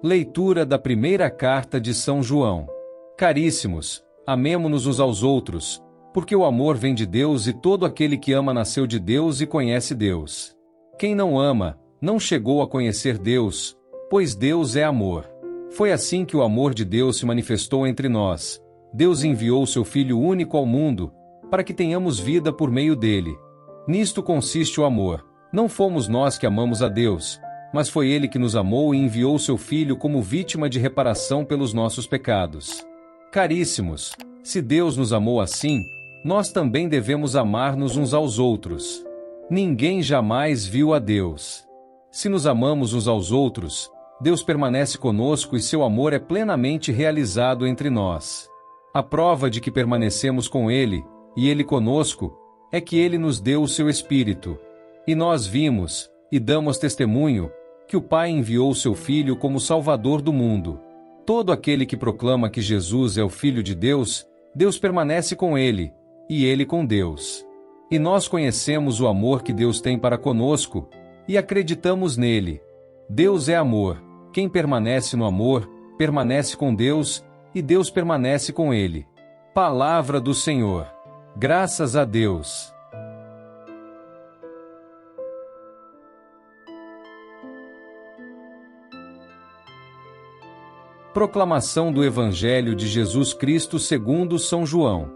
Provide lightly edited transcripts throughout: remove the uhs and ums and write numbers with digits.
Leitura da primeira carta de São João. Caríssimos, amemo-nos uns aos outros, porque o amor vem de Deus e todo aquele que ama nasceu de Deus e conhece Deus. Quem não ama, não chegou a conhecer Deus, pois Deus é amor. Foi assim que o amor de Deus se manifestou entre nós. Deus enviou seu Filho único ao mundo, para que tenhamos vida por meio dele. Nisto consiste o amor. Não fomos nós que amamos a Deus, mas foi Ele que nos amou e enviou seu Filho como vítima de reparação pelos nossos pecados. Caríssimos, se Deus nos amou assim, nós também devemos amar-nos uns aos outros. Ninguém jamais viu a Deus. Se nos amamos uns aos outros, Deus permanece conosco e seu amor é plenamente realizado entre nós. A prova de que permanecemos com Ele, e Ele conosco, é que Ele nos deu o seu Espírito. E nós vimos, e damos testemunho, que o Pai enviou seu Filho como Salvador do mundo. Todo aquele que proclama que Jesus é o Filho de Deus, Deus permanece com ele, e ele com Deus. E nós conhecemos o amor que Deus tem para conosco, e acreditamos nele. Deus é amor. Quem permanece no amor, permanece com Deus, e Deus permanece com ele. Palavra do Senhor. Graças a Deus. Proclamação do Evangelho de Jesus Cristo segundo São João.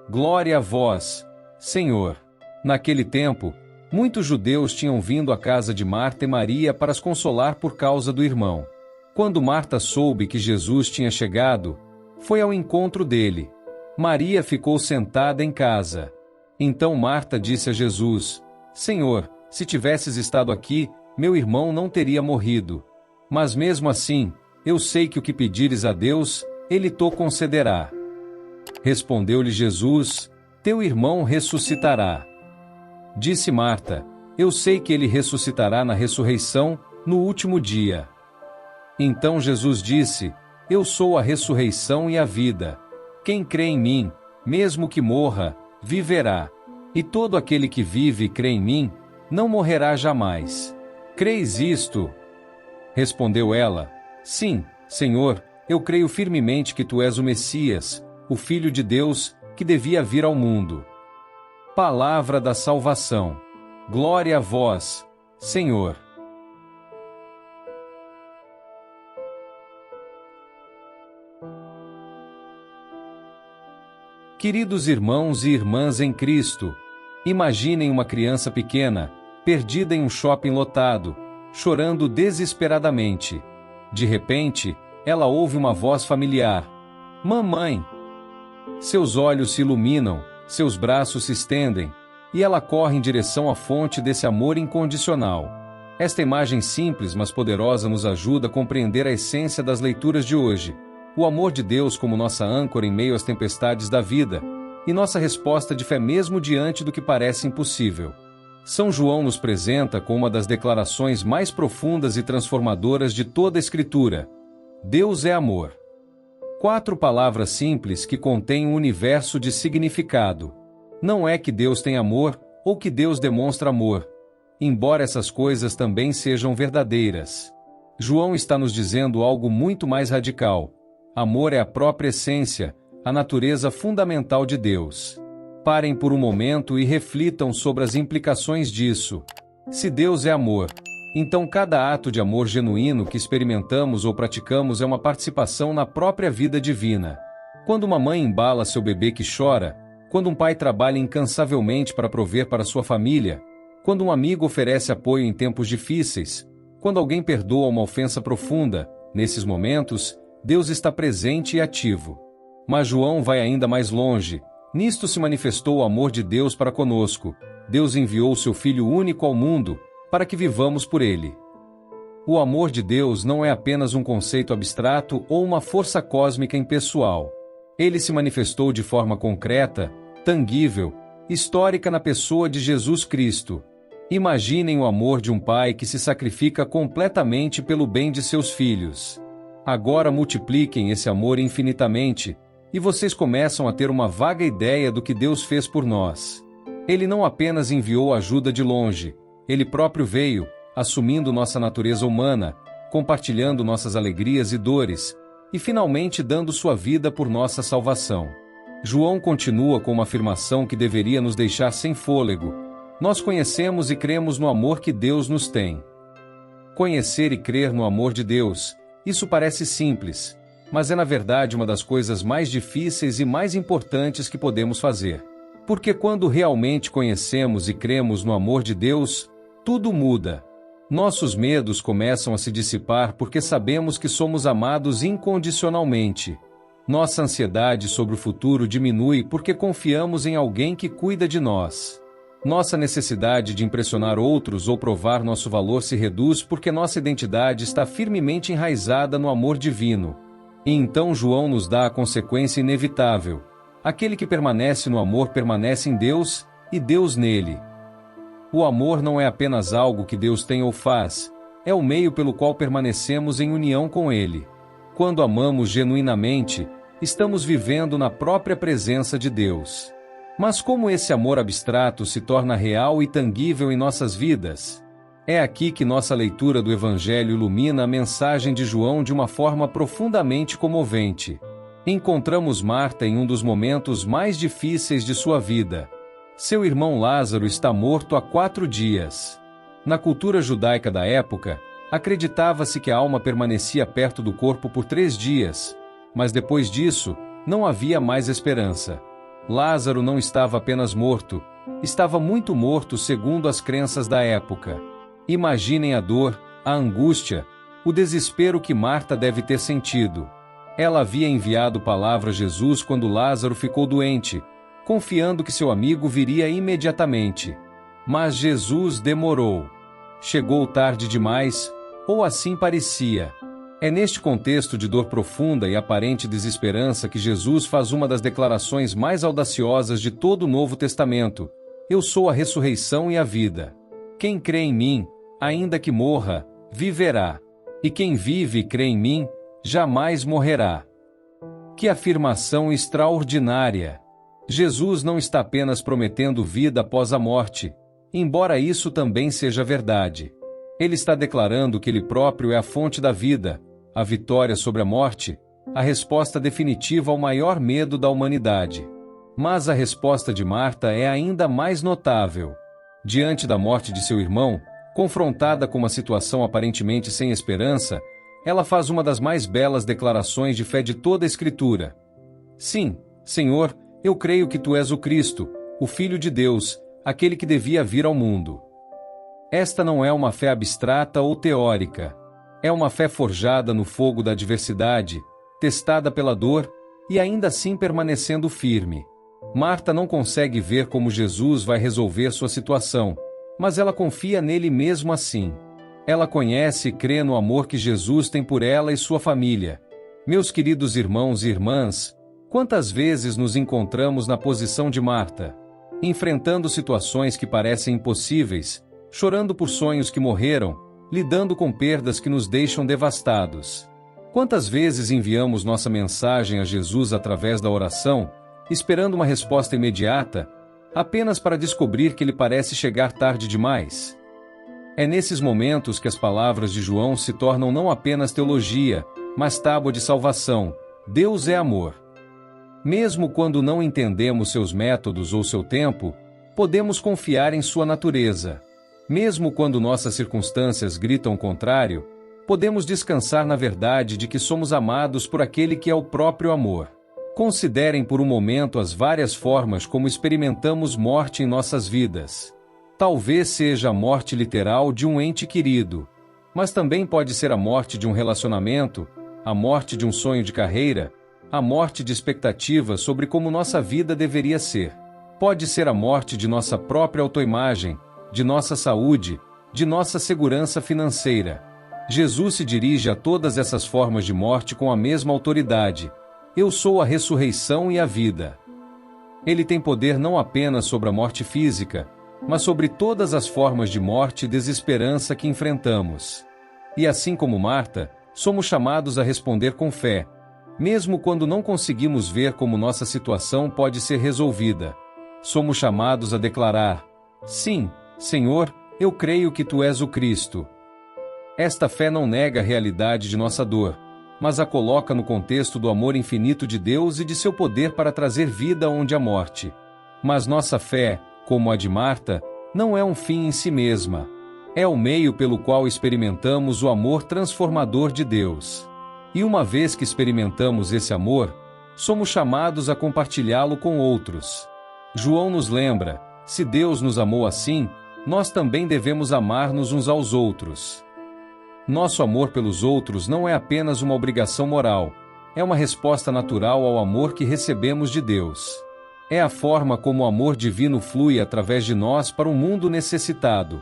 Glória a vós, Senhor. Naquele tempo, muitos judeus tinham vindo à casa de Marta e Maria para as consolar por causa do irmão. Quando Marta soube que Jesus tinha chegado, foi ao encontro dele. Maria ficou sentada em casa. Então Marta disse a Jesus: Senhor, se tivesses estado aqui, meu irmão não teria morrido. Mas mesmo assim, eu sei que o que pedires a Deus, Ele te concederá. Respondeu-lhe Jesus: Teu irmão ressuscitará. Disse Marta: Eu sei que ele ressuscitará na ressurreição, no último dia. Então Jesus disse: Eu sou a ressurreição e a vida. Quem crê em mim, mesmo que morra, viverá. E todo aquele que vive e crê em mim, não morrerá jamais. Creis isto? Respondeu ela: Sim, Senhor, eu creio firmemente que tu és o Messias, o Filho de Deus, que devia vir ao mundo. Palavra da salvação. Glória a vós, Senhor. Queridos irmãos e irmãs em Cristo, imaginem uma criança pequena, perdida em um shopping lotado, chorando desesperadamente. De repente, ela ouve uma voz familiar: Mamãe! Seus olhos se iluminam, seus braços se estendem, e ela corre em direção à fonte desse amor incondicional. Esta imagem simples, mas poderosa, nos ajuda a compreender a essência das leituras de hoje. O amor de Deus como nossa âncora em meio às tempestades da vida, e nossa resposta de fé mesmo diante do que parece impossível. São João nos apresenta com uma das declarações mais profundas e transformadoras de toda a Escritura: Deus é amor. 4 palavras simples que contêm um universo de significado. Não é que Deus tem amor, ou que Deus demonstra amor, embora essas coisas também sejam verdadeiras. João está nos dizendo algo muito mais radical. Amor é a própria essência, a natureza fundamental de Deus. Parem por um momento e reflitam sobre as implicações disso. Se Deus é amor, então cada ato de amor genuíno que experimentamos ou praticamos é uma participação na própria vida divina. Quando uma mãe embala seu bebê que chora, quando um pai trabalha incansavelmente para prover para sua família, quando um amigo oferece apoio em tempos difíceis, quando alguém perdoa uma ofensa profunda, nesses momentos, Deus está presente e ativo. Mas João vai ainda mais longe. Nisto se manifestou o amor de Deus para conosco. Deus enviou seu Filho único ao mundo, para que vivamos por ele. O amor de Deus não é apenas um conceito abstrato ou uma força cósmica impessoal. Ele se manifestou de forma concreta, tangível, histórica na pessoa de Jesus Cristo. Imaginem o amor de um pai que se sacrifica completamente pelo bem de seus filhos. Agora multipliquem esse amor infinitamente, e vocês começam a ter uma vaga ideia do que Deus fez por nós. Ele não apenas enviou ajuda de longe, Ele próprio veio, assumindo nossa natureza humana, compartilhando nossas alegrias e dores, e finalmente dando sua vida por nossa salvação. João continua com uma afirmação que deveria nos deixar sem fôlego: nós conhecemos e cremos no amor que Deus nos tem. Conhecer e crer no amor de Deus, isso parece simples, mas é na verdade uma das coisas mais difíceis e mais importantes que podemos fazer. Porque quando realmente conhecemos e cremos no amor de Deus, tudo muda. Nossos medos começam a se dissipar porque sabemos que somos amados incondicionalmente. Nossa ansiedade sobre o futuro diminui porque confiamos em alguém que cuida de nós. Nossa necessidade de impressionar outros ou provar nosso valor se reduz porque nossa identidade está firmemente enraizada no amor divino. E então João nos dá a consequência inevitável: aquele que permanece no amor permanece em Deus, e Deus nele. O amor não é apenas algo que Deus tem ou faz, é o meio pelo qual permanecemos em união com Ele. Quando amamos genuinamente, estamos vivendo na própria presença de Deus. Mas como esse amor abstrato se torna real e tangível em nossas vidas? É aqui que nossa leitura do Evangelho ilumina a mensagem de João de uma forma profundamente comovente. Encontramos Marta em um dos momentos mais difíceis de sua vida. Seu irmão Lázaro está morto há 4 dias. Na cultura judaica da época, acreditava-se que a alma permanecia perto do corpo por 3 dias, mas depois disso, não havia mais esperança. Lázaro não estava apenas morto, estava muito morto segundo as crenças da época. Imaginem a dor, a angústia, o desespero que Marta deve ter sentido. Ela havia enviado palavra a Jesus quando Lázaro ficou doente, confiando que seu amigo viria imediatamente. Mas Jesus demorou. Chegou tarde demais, ou assim parecia. É neste contexto de dor profunda e aparente desesperança que Jesus faz uma das declarações mais audaciosas de todo o Novo Testamento: eu sou a ressurreição e a vida. Quem crê em mim, ainda que morra, viverá. E quem vive e crê em mim, jamais morrerá. Que afirmação extraordinária! Jesus não está apenas prometendo vida após a morte, embora isso também seja verdade. Ele está declarando que Ele próprio é a fonte da vida, a vitória sobre a morte, a resposta definitiva ao maior medo da humanidade. Mas a resposta de Marta é ainda mais notável. Diante da morte de seu irmão, confrontada com uma situação aparentemente sem esperança, ela faz uma das mais belas declarações de fé de toda a Escritura. Sim, Senhor, eu creio que Tu és o Cristo, o Filho de Deus, aquele que devia vir ao mundo. Esta não é uma fé abstrata ou teórica. É uma fé forjada no fogo da adversidade, testada pela dor, e ainda assim permanecendo firme. Marta não consegue ver como Jesus vai resolver sua situação, mas ela confia nele mesmo assim. Ela conhece e crê no amor que Jesus tem por ela e sua família. Meus queridos irmãos e irmãs, quantas vezes nos encontramos na posição de Marta, enfrentando situações que parecem impossíveis, chorando por sonhos que morreram, lidando com perdas que nos deixam devastados. Quantas vezes enviamos nossa mensagem a Jesus através da oração, esperando uma resposta imediata, apenas para descobrir que ele parece chegar tarde demais? É nesses momentos que as palavras de João se tornam não apenas teologia, mas tábua de salvação. Deus é amor. Mesmo quando não entendemos seus métodos ou seu tempo, podemos confiar em sua natureza. Mesmo quando nossas circunstâncias gritam o contrário, podemos descansar na verdade de que somos amados por aquele que é o próprio amor. Considerem por um momento as várias formas como experimentamos morte em nossas vidas. Talvez seja a morte literal de um ente querido, mas também pode ser a morte de um relacionamento, a morte de um sonho de carreira, a morte de expectativas sobre como nossa vida deveria ser. Pode ser a morte de nossa própria autoimagem, de nossa saúde, de nossa segurança financeira. Jesus se dirige a todas essas formas de morte com a mesma autoridade. Eu sou a ressurreição e a vida. Ele tem poder não apenas sobre a morte física, mas sobre todas as formas de morte e desesperança que enfrentamos. E assim como Marta, somos chamados a responder com fé, mesmo quando não conseguimos ver como nossa situação pode ser resolvida. Somos chamados a declarar: sim, Senhor, eu creio que Tu és o Cristo. Esta fé não nega a realidade de nossa dor, mas a coloca no contexto do amor infinito de Deus e de seu poder para trazer vida onde há morte. Mas nossa fé, como a de Marta, não é um fim em si mesma. É o meio pelo qual experimentamos o amor transformador de Deus. E uma vez que experimentamos esse amor, somos chamados a compartilhá-lo com outros. João nos lembra: se Deus nos amou assim, nós também devemos amar-nos uns aos outros. Nosso amor pelos outros não é apenas uma obrigação moral, é uma resposta natural ao amor que recebemos de Deus. É a forma como o amor divino flui através de nós para um mundo necessitado.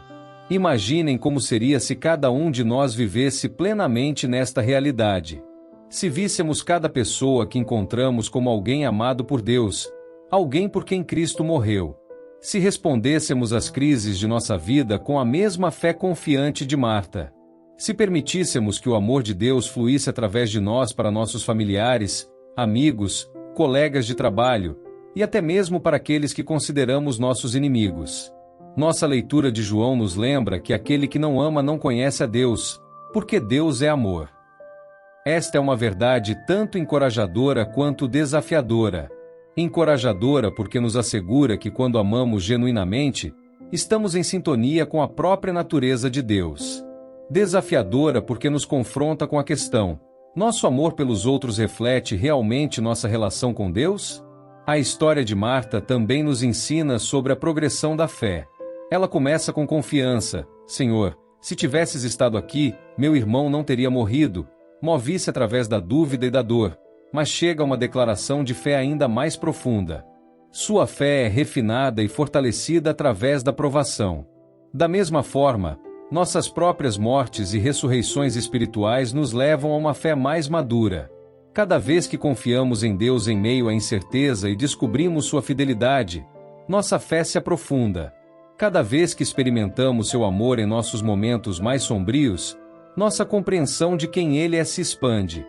Imaginem como seria se cada um de nós vivesse plenamente nesta realidade. Se víssemos cada pessoa que encontramos como alguém amado por Deus, alguém por quem Cristo morreu. Se respondêssemos às crises de nossa vida com a mesma fé confiante de Marta. Se permitíssemos que o amor de Deus fluísse através de nós para nossos familiares, amigos, colegas de trabalho, e até mesmo para aqueles que consideramos nossos inimigos. Nossa leitura de João nos lembra que aquele que não ama não conhece a Deus, porque Deus é amor. Esta é uma verdade tanto encorajadora quanto desafiadora. Encorajadora porque nos assegura que quando amamos genuinamente, estamos em sintonia com a própria natureza de Deus. Desafiadora porque nos confronta com a questão: nosso amor pelos outros reflete realmente nossa relação com Deus? A história de Marta também nos ensina sobre a progressão da fé. Ela começa com confiança: Senhor, se tivesses estado aqui, meu irmão não teria morrido. Move-se através da dúvida e da dor, mas chega a uma declaração de fé ainda mais profunda. Sua fé é refinada e fortalecida através da provação. Da mesma forma, nossas próprias mortes e ressurreições espirituais nos levam a uma fé mais madura. Cada vez que confiamos em Deus em meio à incerteza e descobrimos sua fidelidade, nossa fé se aprofunda. Cada vez que experimentamos seu amor em nossos momentos mais sombrios, nossa compreensão de quem Ele é se expande.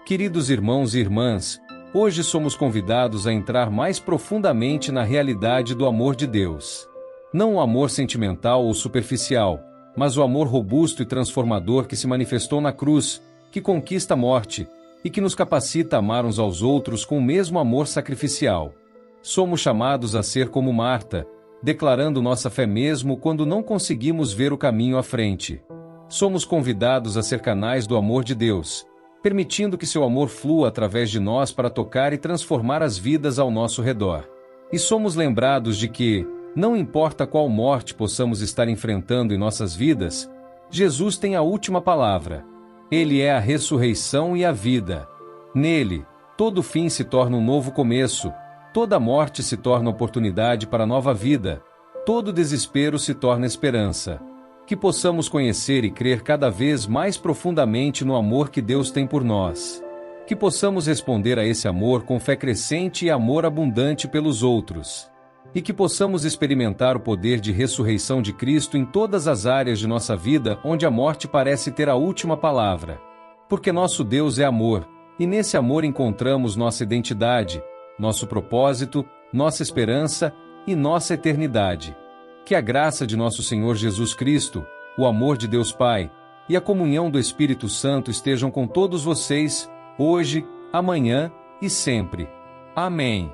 Queridos irmãos e irmãs, hoje somos convidados a entrar mais profundamente na realidade do amor de Deus. Não o amor sentimental ou superficial, mas o amor robusto e transformador que se manifestou na cruz, que conquista a morte, e que nos capacita a amar uns aos outros com o mesmo amor sacrificial. Somos chamados a ser como Marta, declarando nossa fé mesmo quando não conseguimos ver o caminho à frente. Somos convidados a ser canais do amor de Deus, permitindo que seu amor flua através de nós para tocar e transformar as vidas ao nosso redor. E somos lembrados de que, não importa qual morte possamos estar enfrentando em nossas vidas, Jesus tem a última palavra. Ele é a ressurreição e a vida. Nele, todo fim se torna um novo começo, toda morte se torna oportunidade para nova vida, todo desespero se torna esperança. Que possamos conhecer e crer cada vez mais profundamente no amor que Deus tem por nós. Que possamos responder a esse amor com fé crescente e amor abundante pelos outros. E que possamos experimentar o poder de ressurreição de Cristo em todas as áreas de nossa vida onde a morte parece ter a última palavra. Porque nosso Deus é amor, e nesse amor encontramos nossa identidade, nosso propósito, nossa esperança e nossa eternidade. Que a graça de nosso Senhor Jesus Cristo, o amor de Deus Pai e a comunhão do Espírito Santo estejam com todos vocês, hoje, amanhã e sempre. Amém.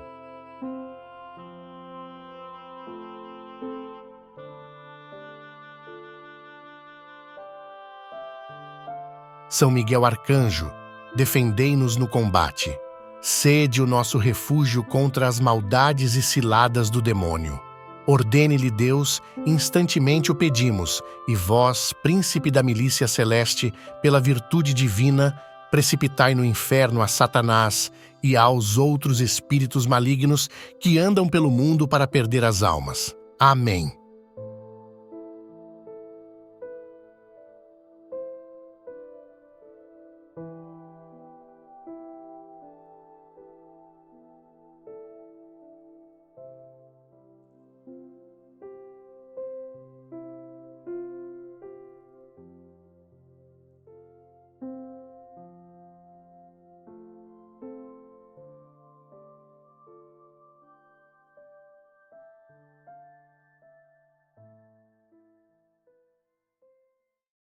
São Miguel Arcanjo, defendei-nos no combate. Sede o nosso refúgio contra as maldades e ciladas do demônio. Ordene-lhe Deus, instantemente o pedimos, e vós, príncipe da milícia celeste, pela virtude divina, precipitai no inferno a Satanás e aos outros espíritos malignos que andam pelo mundo para perder as almas. Amém.